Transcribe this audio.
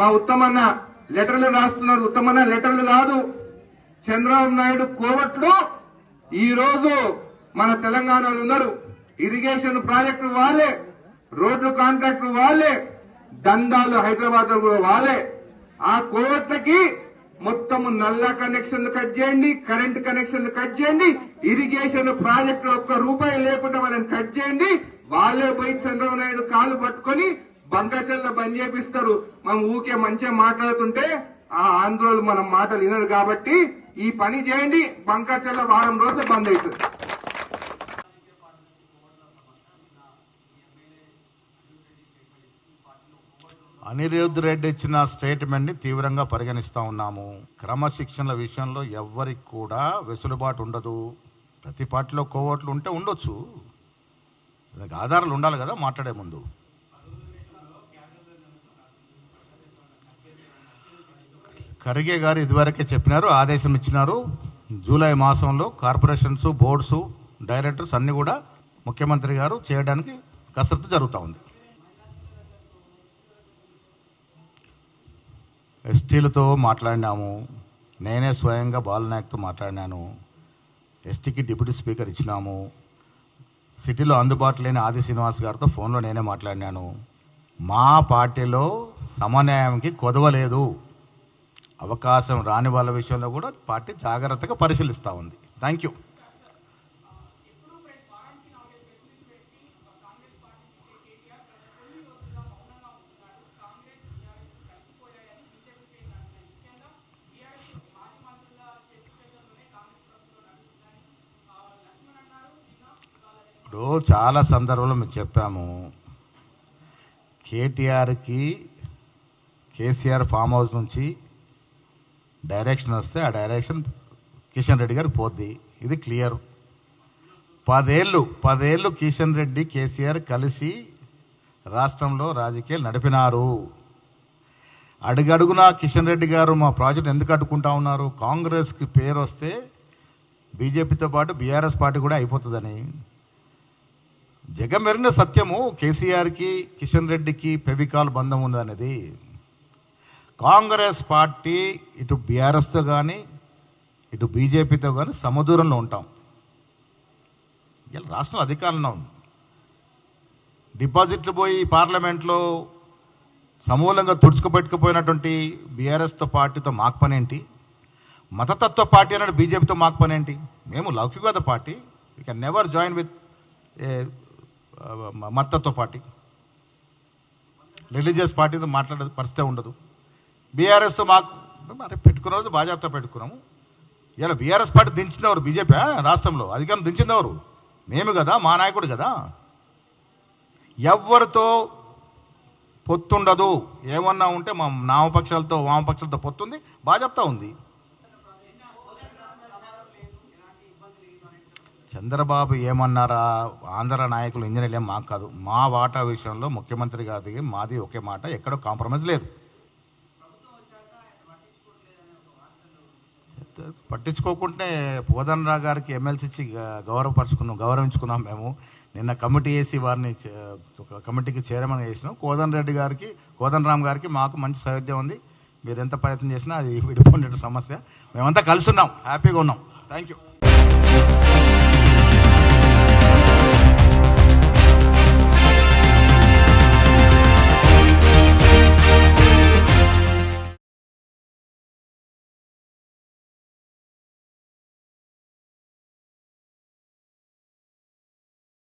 మా ఉత్తమన్న లెటర్లు రాస్తున్నారు. ఉత్తమన్న లెటర్లు కాదు, చంద్రబాబు నాయుడు కోవట్లు ఈ రోజు మన తెలంగాణలో ఉన్నారు. ఇరిగేషన్ ప్రాజెక్టులు వాళ్ళే, రోడ్లు కాంట్రాక్టులు వాళ్ళే, దందాలు హైదరాబాద్ కూడా వాళ్ళే. ఆ కోవట్లకి మొత్తం నల్ల కనెక్షన్ కట్ చేయండి, కరెంట్ కనెక్షన్ కట్ చేయండి, ఇరిగేషన్ ప్రాజెక్టులు ఒక్క రూపాయి లేకుండా వాళ్ళని కట్ చేయండి. వాళ్ళే పోయి చంద్రబాబు నాయుడు కాలు పట్టుకొని బంకచెల్ల బంద్ చేపిస్తారు. మనం ఊకే మంచిగా మాట్లాడుతుంటే ఆ ఆంధ్రోలు మనం మాటలు వినరు. కాబట్టి ఈ పని చేయండి, బంకచెల్ల వారం రోజులు బంద్ అవుతుంది. అనిరుద్ రెడ్డి ఇచ్చిన స్టేట్మెంట్ ని తీవ్రంగా పరిగణిస్తా ఉన్నాము. క్రమశిక్షణల విషయంలో ఎవ్వరికి కూడా వెసులుబాటు ఉండదు. ప్రతి పార్టీలో కోవట్లు ఉంటే ఉండొచ్చు, దానికి ఆధారాలు ఉండాలి కదా మాట్లాడే ముందు. ఖర్గే గారు ఇదివరకే చెప్పినారు, ఆదేశం ఇచ్చినారు. జూలై మాసంలో కార్పొరేషన్స్, బోర్డ్స్, డైరెక్టర్స్ అన్ని కూడా ముఖ్యమంత్రి గారు చేయడానికి కసరత్తు జరుగుతూ ఉంది. ఎస్టీలతో మాట్లాడినాము, నేనే స్వయంగా బాలనాయక్తో మాట్లాడినాను. ఎస్టీకి డిప్యూటీ స్పీకర్ ఇచ్చినాము. సిటీలో అందుబాటులో లేని ఆది శ్రీనివాస్ గారితో ఫోన్లో నేనే మాట్లాడినాను. మా పార్టీలో సమన్యాయంకి కొదవలేదు. అవకాశం రాని వాళ్ళ విషయంలో కూడా పార్టీ జాగ్రత్తగా పరిశీలిస్తూ ఉంది. Thank you. ఇప్పుడు చాలా సందర్భంలో మేము చెప్పాము, కేటీఆర్కి కేసీఆర్ ఫామ్ హౌస్ నుంచి డైరెక్షన్ వస్తే ఆ డైరెక్షన్ కిషన్ రెడ్డి గారికి పోద్ది. ఇది క్లియర్. 10 ఏళ్ళు కిషన్ రెడ్డి కేసీఆర్ కలిసి రాష్ట్రంలో రాజకీయాలు నడిపినారు. అడుగడుగునా కిషన్ రెడ్డి గారు మా ప్రాజెక్ట్ ఎందుకు అడ్డుకుంటా ఉన్నారు, కాంగ్రెస్కి పేరు వస్తే బీజేపీతో పాటు బీఆర్ఎస్ పార్టీ కూడా అయిపోతుందని. జగమెరిన సత్యము, కేసీఆర్కి కిషన్ రెడ్డికి ఫెవికాల్ బంధం ఉందనేది. కాంగ్రెస్ పార్టీ ఇటు బీఆర్ఎస్తో కానీ ఇటు బీజేపీతో కానీ సమదూరంలో ఉంటాం. ఇలా రాష్ట్రంలో అధికారంలో ఉంది. డిపాజిట్లు పోయి పార్లమెంట్లో సమూలంగా తుడుచుకుపెట్టుకుపోయినటువంటి బీఆర్ఎస్తో పార్టీతో మాకు పని ఏంటి? మతతత్వ పార్టీ అన్నాడు బీజేపీతో మాకు పని ఏంటి? మేము లౌకికవాద party. We can never join with మతతత్వ పార్టీ. రిలీజియస్ పార్టీతో మాట్లాడే పరిస్థితి ఉండదు. బీఆర్ఎస్తో మాకు మరి పెట్టుకున్న రోజు భాజపాతో పెట్టుకున్నాము. ఇలా బీఆర్ఎస్ పార్టీ దించినవారు బీజేపీ రాష్ట్రంలో అధికారం దించినవారు మేము కదా, మా నాయకుడు కదా. ఎవరితో పొత్తుండదు. ఏమన్నా ఉంటే మా వామపక్షాలతో పొత్తుంది, భాజపాతో ఉంది. చంద్రబాబు ఏమన్నారా, ఆంధ్ర నాయకులు ఇంజనీర్లు ఏం మాకు కాదు. మా వాటా విషయంలో ముఖ్యమంత్రి గారికి మాది ఒకే మాట, ఎక్కడో కాంప్రమైజ్ లేదు. పట్టించుకోకుంటే కోదండరావు గారికి ఎమ్మెల్సీ ఇచ్చి గౌరవించుకున్నాం మేము. నిన్న కమిటీ వేసి వారిని ఒక కమిటీకి చైర్మన్ చేసినాం. కోదండరామ్ గారికి మాకు మంచి సౌహృదయం ఉంది. మీరు ఎంత ప్రయత్నం చేసినా అది విడిపోయిన సమస్య. మేమంతా కలిసి ఉన్నాం, హ్యాపీగా ఉన్నాం. Thank you.